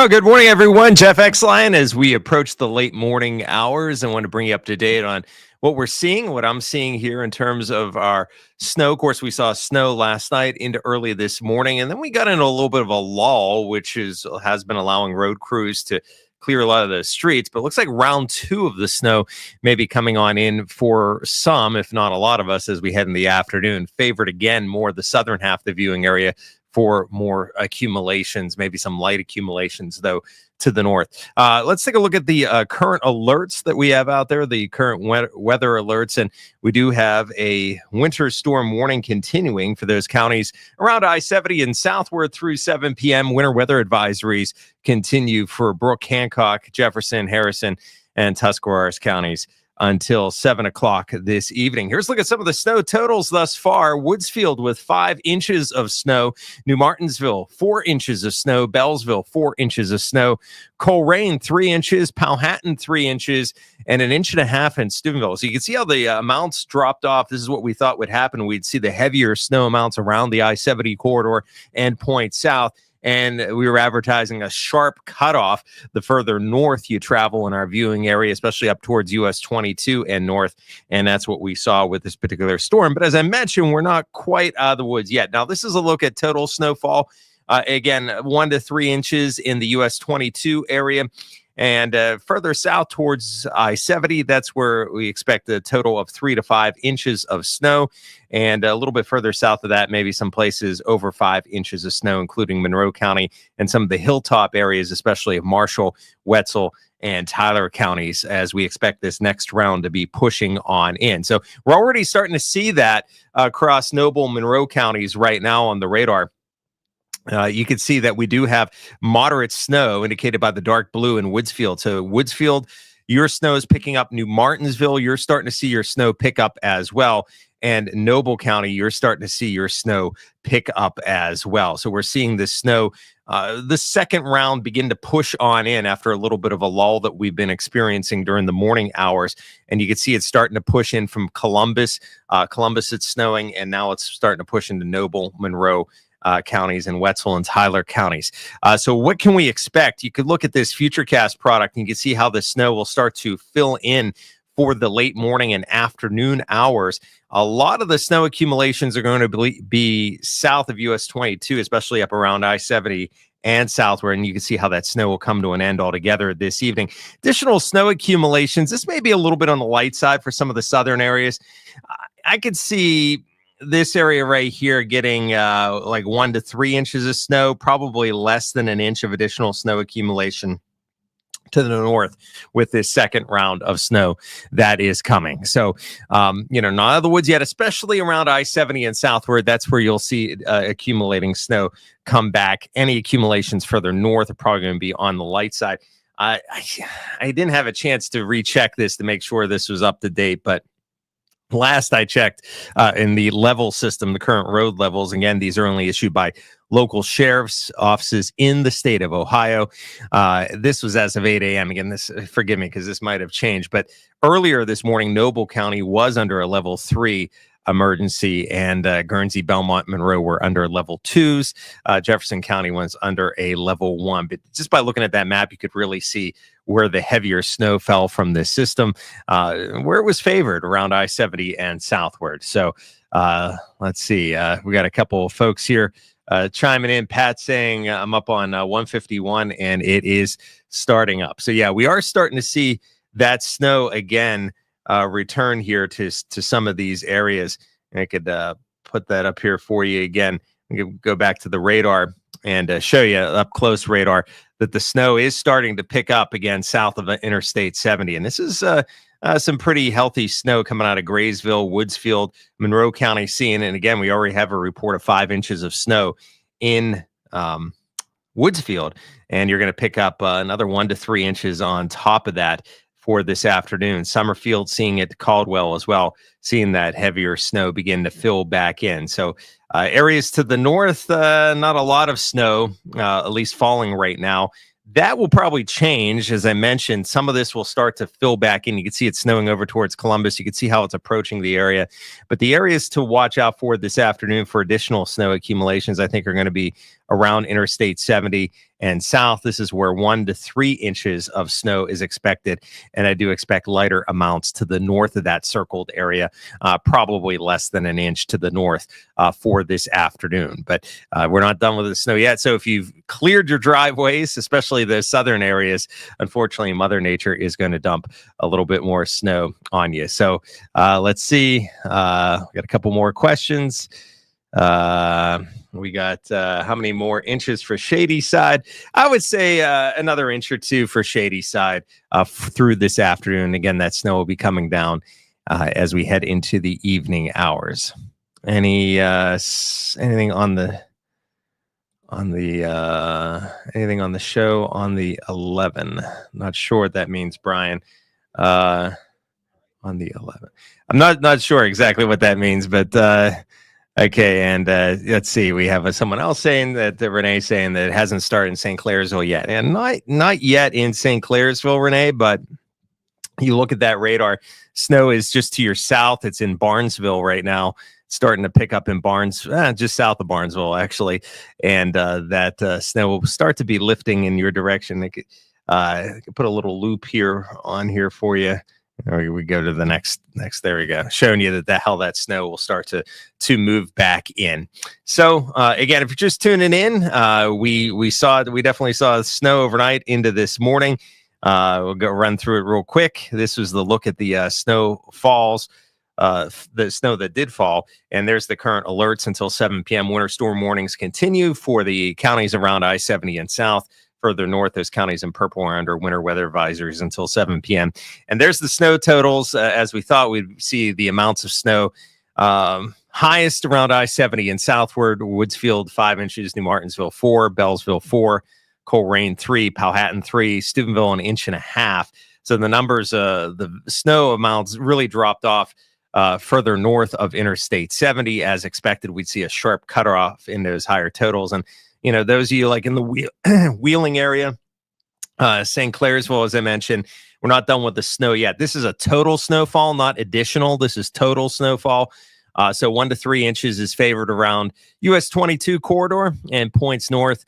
Well, good morning, everyone. Jeff Exline as we approach the late morning hours and want to bring you up to date on what we're seeing, what I'm seeing here in terms of our snow. Of course, we saw snow last night into early this morning, and then we got into a little bit of a lull, which has been allowing road crews to clear a lot of the streets. But it looks like round two of the snow may be coming on in for some, if not a lot of us, as we head in the afternoon. Favored again more the southern half of the viewing area for more accumulations, maybe some light accumulations, though, to the north. Let's take a look at the current alerts that we have out there, the current weather alerts. And we do have a winter storm warning continuing for those counties around I-70 and southward through 7 p.m. Winter weather advisories continue for Brooke, Hancock, Jefferson, Harrison, and Tuscarawas counties until 7 o'clock this evening. Here's a look at some of the snow totals thus far. Woodsfield with 5 inches of snow. New Martinsville, 4 inches of snow. Bellsville, 4 inches of snow. Coleraine, 3 inches. Powhatan, 3 inches. And 1.5 inches in Steubenville. So you can see how the amounts dropped off. This is what we thought would happen. We'd see the heavier snow amounts around the I-70 corridor and point south. And we were advertising a sharp cutoff the further north you travel in our viewing area, especially up towards US 22 and north. And that's what we saw with this particular storm. But as I mentioned, we're not quite out of the woods yet. Now, this is a look at total snowfall. Again, 1 to 3 inches in the US 22 area. And further south towards I-70, that's where we expect a total of 3 to 5 inches of snow. And a little bit further south of that, maybe some places over 5 inches of snow, including Monroe County and some of the hilltop areas, especially of Marshall, Wetzel, and Tyler counties, as we expect this next round to be pushing on in. So we're already starting to see that across Noble, Monroe counties right now on the radar. You can see that we do have moderate snow indicated by the dark blue in Woodsfield. So Woodsfield, your snow is picking up. New Martinsville, you're starting to see your snow pick up as well. And Noble County, you're starting to see your snow pick up as well. So we're seeing the snow, the second round begin to push on in after a little bit of a lull that we've been experiencing during the morning hours. And you can see it's starting to push in from Columbus. Columbus, it's snowing, and now it's starting to push into Noble, Monroe, counties and Wetzel and Tyler counties. So what can we expect? You could look at this Futurecast product and you can see how the snow will start to fill in for the late morning and afternoon hours. A lot of the snow accumulations are going to be south of US 22, especially up around I-70 and southward, and you can see how that snow will come to an end altogether this evening. Additional snow accumulations, this may be a little bit on the light side for some of the southern areas. I could see this area right here getting like 1 to 3 inches of snow, probably less than 1 inch of additional snow accumulation to the north with this second round of snow that is coming. So, not out of the woods yet, especially around I-70 and southward. That's where you'll see accumulating snow come back. Any accumulations further north are probably going to be on the light side. I didn't have a chance to recheck this to make sure this was up to date, but last I checked in the level system, the current road levels, again, these are only issued by local sheriff's offices in the state of Ohio. This was as of 8 a.m. Again, this, forgive me, because this might have changed. But earlier this morning, Noble County was under a level 3 emergency, and Guernsey, Belmont, Monroe were under level 2s. Jefferson County was under a level 1. But just by looking at that map, you could really see where the heavier snow fell from this system, where it was favored around I-70 and southward. So let's see. We got a couple of folks here chiming in. Pat saying I'm up on 151 and it is starting up. So yeah, we are starting to see that snow again return here to some of these areas. And I could put that up here for you again. Go back to the radar and show you up close radar that the snow is starting to pick up again south of Interstate 70. And this is some pretty healthy snow coming out of Graysville, Woodsfield, Monroe County seeing. And again, we already have a report of 5 inches of snow in Woodsfield. And you're going to pick up another 1 to 3 inches on top of that for this afternoon. Summerfield seeing it, Caldwell as well, seeing that heavier snow begin to fill back in. So areas to the north, not a lot of snow, at least falling right now. That will probably change. As I mentioned, some of this will start to fill back in. You can see it snowing over towards Columbus. You can see how it's approaching the area. But the areas to watch out for this afternoon for additional snow accumulations, I think, are going to be around Interstate 70 and south. This is where 1 to 3 inches of snow is expected. And I do expect lighter amounts to the north of that circled area, probably less than an inch to the north for this afternoon. But we're not done with the snow yet. So if you've cleared your driveways, especially the southern areas, unfortunately, Mother Nature is going to dump a little bit more snow on you. So let's see. We got a couple more questions. We got how many more inches for Shadyside? I would say another inch or two for Shadyside through this afternoon. Again, that snow will be coming down as we head into the evening hours. Anything on the anything on the show on the 11? Not sure what that means, Brian. On the 11, I'm not sure exactly what that means, but okay. And let's see, we have someone else saying that Renee saying that it hasn't started in St. Clairsville yet, and not yet in St. Clairsville, Renee. But you look at that radar, snow is just to your south. It's in Barnesville right now. Starting to pick up in just south of Barnesville, actually, and that snow will start to be lifting in your direction. I could put a little loop here on here for you. Or we go to the next. There we go, showing you how that snow will start to move back in. So again, if you're just tuning in, we definitely saw snow overnight into this morning. We'll go run through it real quick. This was the look at the snow falls. The snow that did fall, and there's the current alerts until 7 p.m. Winter storm warnings continue for the counties around I-70 and south. Further north, those counties in purple are under winter weather advisories until 7 p.m. And there's the snow totals. As we thought, we'd see the amounts of snow highest around I-70 and southward. Woodsfield 5 inches, New Martinsville 4, Bellsville 4, Coleraine 3, Powhatan 3, Steubenville 1.5 inches. So the numbers, the snow amounts really dropped off. Further north of Interstate 70, as expected, we'd see a sharp cutoff in those higher totals. And, those of you like in the Wheeling area, St. Clairsville, as I mentioned, we're not done with the snow yet. This is a total snowfall, not additional. This is total snowfall. So 1 to 3 inches is favored around US 22 corridor and points north.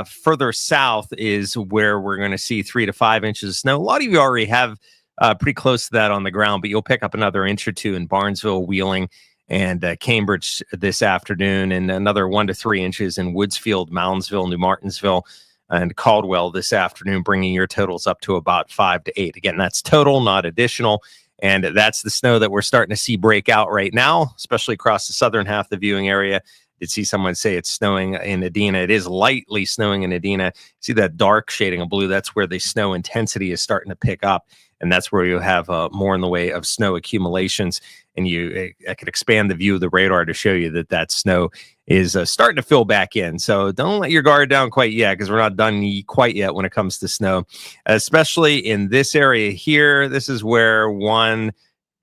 Further south is where we're going to see 3 to 5 inches of snow. A lot of you already have pretty close to that on the ground, but you'll pick up another inch or two in Barnesville, Wheeling, and Cambridge this afternoon, and another 1 to 3 inches in Woodsfield, Moundsville, New Martinsville, and Caldwell this afternoon, bringing your totals up to about 5 to 8. Again, that's total, not additional, and that's the snow that we're starting to see break out right now, especially across the southern half of the viewing area. Did see someone say it's snowing in Adena. It is lightly snowing in Adena. See that dark shading of blue? That's where the snow intensity is starting to pick up. And that's where you have more in the way of snow accumulations. And I could expand the view of the radar to show you that snow is starting to fill back in. So don't let your guard down quite yet, because we're not done quite yet when it comes to snow, especially in this area here. This is where 1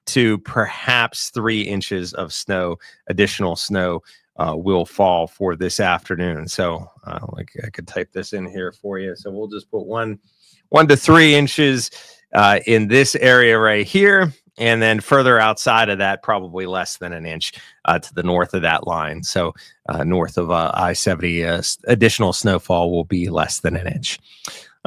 to perhaps 3 inches of snow, additional snow, will fall for this afternoon. So like I could type this in here for you. So we'll just put 1 to 3 inches in this area right here, and then further outside of that, probably less than an inch to the north of that line. So north of I-70, additional snowfall will be less than an inch.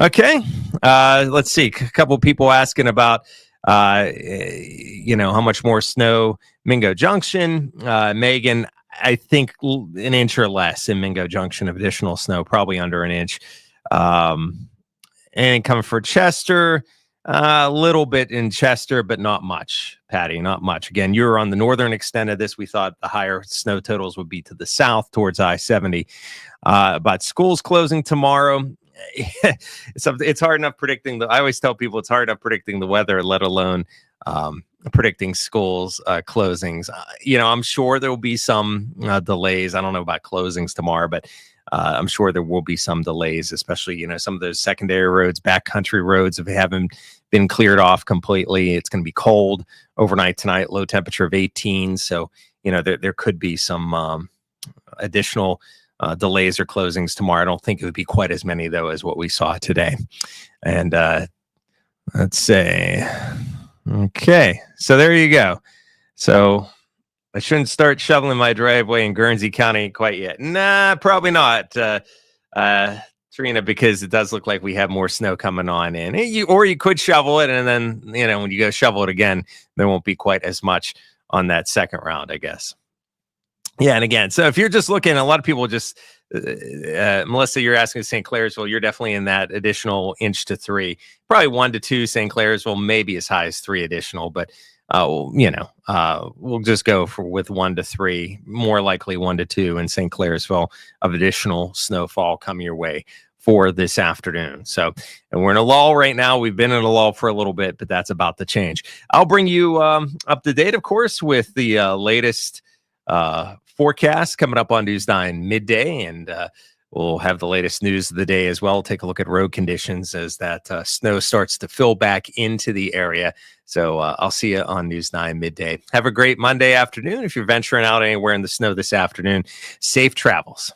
Okay, let's see. A couple people asking about how much more snow Mingo Junction. Megan, I think an inch or less in Mingo Junction of additional snow, probably under an inch. And coming for Chester, a little bit in Chester, but not much, Patty, not much. Again, you're on the northern extent of this. We thought the higher snow totals would be to the south towards I-70. But schools closing tomorrow. It's hard enough predicting. I always tell people it's hard enough predicting the weather, let alone predicting schools closings. I'm sure there will be some delays. I don't know about closings tomorrow, but I'm sure there will be some delays, especially, some of those secondary roads, backcountry roads, if they haven't been cleared off completely. It's going to be cold overnight tonight, low temperature of 18. So, there could be some additional delays or closings tomorrow. I don't think it would be quite as many, though, as what we saw today. And let's say, okay, so there you go. So I shouldn't start shoveling my driveway in Guernsey County quite yet. Nah, probably not. Trina, because it does look like we have more snow coming on in. Or you could shovel it, and then when you go shovel it again, there won't be quite as much on that second round, I guess. Yeah, and again, so if you're just looking, a lot of people just Melissa, you're asking St. Clairsville, you're definitely in that additional inch to 3, probably 1 to 2. St. Clairsville, maybe as high as 3 additional, but we'll just go with 1 to 3, more likely 1 to 2 in St. Clairsville of additional snowfall coming your way for this afternoon. So, and we're in a lull right now. We've been in a lull for a little bit, but that's about to change. I'll bring you up to date, of course, with the latest forecast coming up on News 9 midday, and we'll have the latest news of the day as well. Take a look at road conditions as that snow starts to fill back into the area. So I'll see you on News 9 midday. Have a great Monday afternoon. If you're venturing out anywhere in the snow this afternoon, safe travels.